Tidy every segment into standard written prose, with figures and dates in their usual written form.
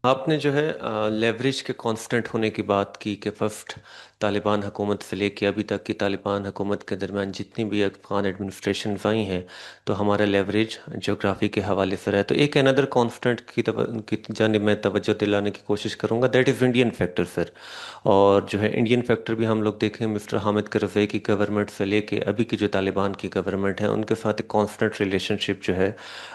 آپ نے جو ہے لیوریج کے کانسٹنٹ ہونے کی بات کی کہ فرسٹ طالبان حکومت سے لے کے ابھی تک کی طالبان حکومت کے درمیان جتنی بھی افغان ایڈمنسٹریشنز آئی ہیں تو ہمارا لیوریج جغرافی کے حوالے سے رہا ہے۔ تو ایک اندر کانسٹنٹ کی جانب میں توجہ دلانے کی کوشش کروں گا، دیٹ از انڈین فیکٹر سر۔ اور جو ہے انڈین فیکٹر بھی ہم لوگ دیکھیں مسٹر حامد کرزئی کی گورنمنٹ سے لے کے ابھی کی جو طالبان کی گورنمنٹ ہے ان کے ساتھ ایک کانسٹنٹ ریلیشن شپ جو ہے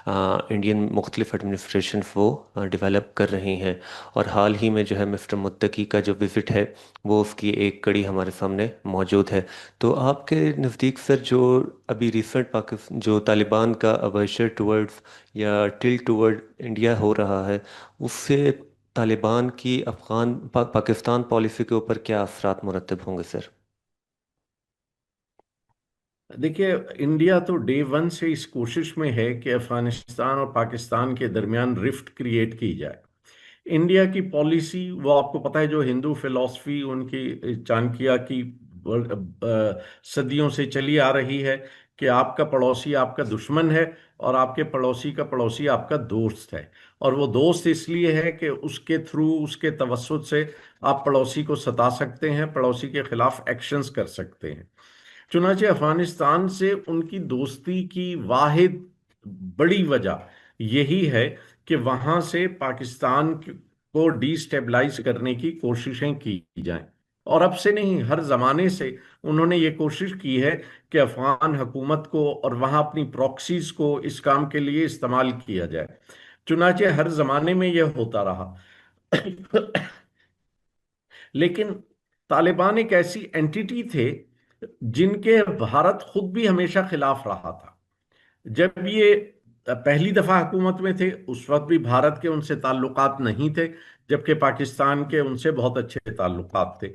انڈین مختلف ایڈمنسٹریشنز وہ ڈیولپ کر رہی ہیں۔ اور حال ہی میں جو ہے مسٹر متقی کا جو وزٹ ہے وہ اس کی ایک کڑی ہمارے سامنے موجود ہے۔ تو آپ کے نزدیک سر جو ابھی ریسنٹ پاکستان جو طالبان کا اویشر ٹورڈز یا ٹل ٹورڈ انڈیا ہو رہا ہے اس سے طالبان کی پاکستان پالیسی کے اوپر کیا اثرات مرتب ہوں گے سر؟ دیکھیے، انڈیا تو ڈے ون سے اس کوشش میں ہے کہ افغانستان اور پاکستان کے درمیان رفٹ کریٹ کی جائے۔ انڈیا کی پالیسی وہ آپ کو پتہ ہے، جو ہندو فلسفی ان کی چانکیہ کی صدیوں سے چلی آ رہی ہے کہ آپ کا پڑوسی آپ کا دشمن ہے اور آپ کے پڑوسی کا پڑوسی آپ کا دوست ہے۔ اور وہ دوست اس لیے ہے کہ اس کے تھرو، اس کے توسط سے آپ پڑوسی کو ستا سکتے ہیں، پڑوسی کے خلاف ایکشنز کر سکتے ہیں۔ چنانچہ افغانستان سے ان کی دوستی کی واحد بڑی وجہ یہی ہے کہ وہاں سے پاکستان کو ڈی سٹیبلائز کرنے کی کوششیں کی جائیں۔ اور اب سے نہیں، ہر زمانے سے انہوں نے یہ کوشش کی ہے کہ افغان حکومت کو اور وہاں اپنی پراکسیز کو اس کام کے لیے استعمال کیا جائے۔ چنانچہ ہر زمانے میں یہ ہوتا رہا۔ لیکن طالبان ایک ایسی اینٹیٹی تھے جن کے بھارت خود بھی ہمیشہ خلاف رہا تھا۔ جب یہ پہلی دفعہ حکومت میں تھے اس وقت بھی بھارت کے ان سے تعلقات نہیں تھے، جبکہ پاکستان کے ان سے بہت اچھے تعلقات تھے۔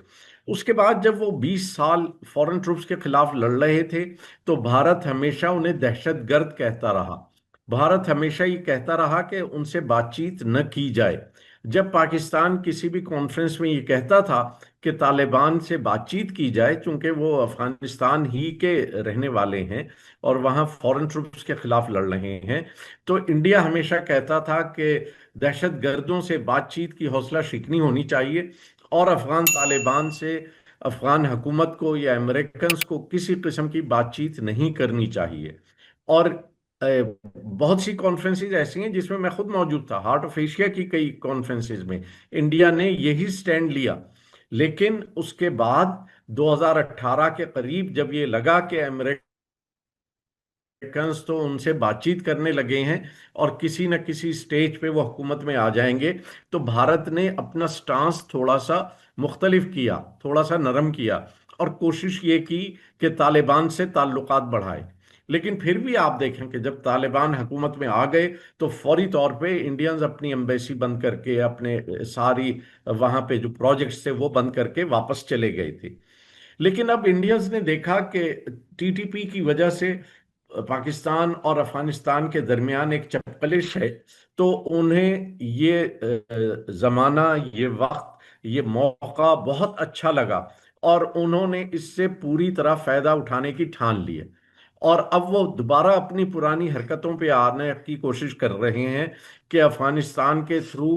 اس کے بعد جب وہ 20 سال فورن ٹروپس کے خلاف لڑ رہے تھے تو بھارت ہمیشہ انہیں دہشت گرد کہتا رہا۔ بھارت ہمیشہ یہ کہتا رہا کہ ان سے بات چیت نہ کی جائے۔ جب پاکستان کسی بھی کانفرنس میں یہ کہتا تھا کہ طالبان سے بات چیت کی جائے، چونکہ وہ افغانستان ہی کے رہنے والے ہیں اور وہاں فورن ٹروپس کے خلاف لڑ رہے ہیں، تو انڈیا ہمیشہ کہتا تھا کہ دہشت گردوں سے بات چیت کی حوصلہ شکنی ہونی چاہیے اور افغان طالبان سے افغان حکومت کو یا امریکنز کو کسی قسم کی بات چیت نہیں کرنی چاہیے۔ اور بہت سی کانفرنسز ایسی ہیں جس میں میں خود موجود تھا، ہارٹ آف ایشیا کی کئی کانفرنسز میں انڈیا نے یہی سٹینڈ لیا۔ لیکن اس کے بعد 2018 کے قریب جب یہ لگا کہ امریکنز تو ان سے بات چیت کرنے لگے ہیں اور کسی نہ کسی سٹیج پہ وہ حکومت میں آ جائیں گے، تو بھارت نے اپنا سٹانس تھوڑا سا مختلف کیا، تھوڑا سا نرم کیا اور کوشش یہ کی کہ طالبان سے تعلقات بڑھائے۔ لیکن پھر بھی آپ دیکھیں کہ جب طالبان حکومت میں آ گئے تو فوری طور پہ انڈینز اپنی ایمبیسی بند کر کے، اپنے ساری وہاں پہ جو پروجیکٹس تھے وہ بند کر کے واپس چلے گئے تھے۔ لیکن اب انڈینز نے دیکھا کہ ٹی ٹی پی کی وجہ سے پاکستان اور افغانستان کے درمیان ایک چپقلش ہے، تو انہیں یہ زمانہ، یہ وقت، یہ موقع بہت اچھا لگا اور انہوں نے اس سے پوری طرح فائدہ اٹھانے کی ٹھان لی ہے۔ اور اب وہ دوبارہ اپنی پرانی حرکتوں پہ آنے کی کوشش کر رہے ہیں کہ افغانستان کے تھرو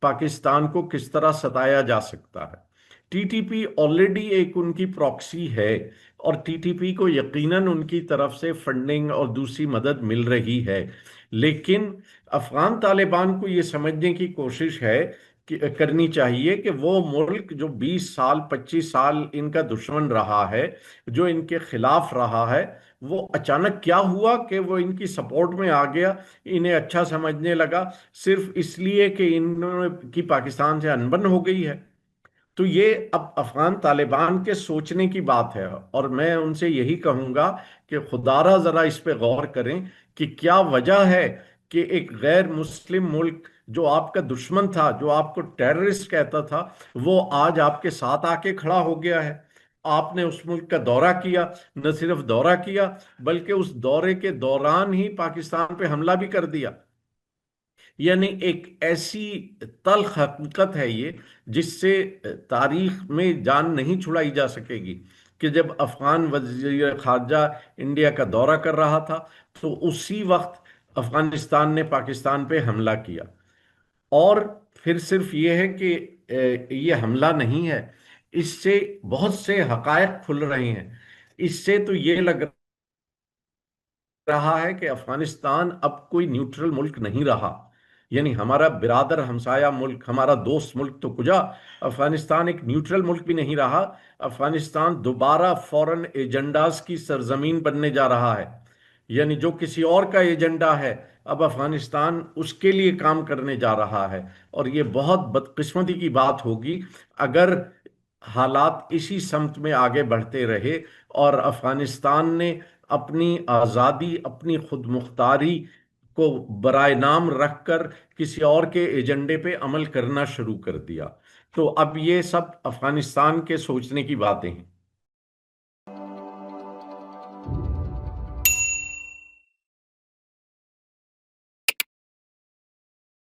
پاکستان کو کس طرح ستایا جا سکتا ہے۔ ٹی ٹی پی آلریڈی ایک ان کی پراکسی ہے اور ٹی ٹی پی کو یقیناً ان کی طرف سے فنڈنگ اور دوسری مدد مل رہی ہے۔ لیکن افغان طالبان کو یہ سمجھنے کی کوشش ہے کرنی چاہیے کہ وہ ملک جو 20 سال 25 سال ان کا دشمن رہا ہے، جو ان کے خلاف رہا ہے، وہ اچانک کیا ہوا کہ وہ ان کی سپورٹ میں آ گیا، انہیں اچھا سمجھنے لگا صرف اس لیے کہ انہوں کی پاکستان سے انبن ہو گئی ہے۔ تو یہ اب افغان طالبان کے سوچنے کی بات ہے اور میں ان سے یہی کہوں گا کہ خدا را ذرا اس پہ غور کریں کہ کیا وجہ ہے کہ ایک غیر مسلم ملک جو آپ کا دشمن تھا، جو آپ کو ٹیررسٹ کہتا تھا، وہ آج آپ کے ساتھ آ کے کھڑا ہو گیا ہے۔ آپ نے اس ملک کا دورہ کیا، نہ صرف دورہ کیا بلکہ اس دورے کے دوران ہی پاکستان پہ حملہ بھی کر دیا۔ یعنی ایک ایسی تلخ حقیقت ہے یہ جس سے تاریخ میں جان نہیں چھڑائی جا سکے گی کہ جب افغان وزیر خارجہ انڈیا کا دورہ کر رہا تھا تو اسی وقت افغانستان نے پاکستان پہ حملہ کیا۔ اور پھر صرف یہ ہے کہ یہ حملہ نہیں ہے، اس سے بہت سے حقائق کھل رہے ہیں۔ اس سے تو یہ لگ رہا ہے کہ افغانستان اب کوئی نیوٹرل ملک نہیں رہا، یعنی ہمارا برادر ہمسایہ ملک، ہمارا دوست ملک تو کجا، افغانستان ایک نیوٹرل ملک بھی نہیں رہا۔ افغانستان دوبارہ فورن ایجنڈاز کی سرزمین بننے جا رہا ہے، یعنی جو کسی اور کا ایجنڈا ہے اب افغانستان اس کے لیے کام کرنے جا رہا ہے۔ اور یہ بہت بدقسمتی کی بات ہوگی اگر حالات اسی سمت میں آگے بڑھتے رہے اور افغانستان نے اپنی آزادی، اپنی خود مختاری کو برائے نام رکھ کر کسی اور کے ایجنڈے پہ عمل کرنا شروع کر دیا۔ تو اب یہ سب افغانستان کے سوچنے کی باتیں ہیں۔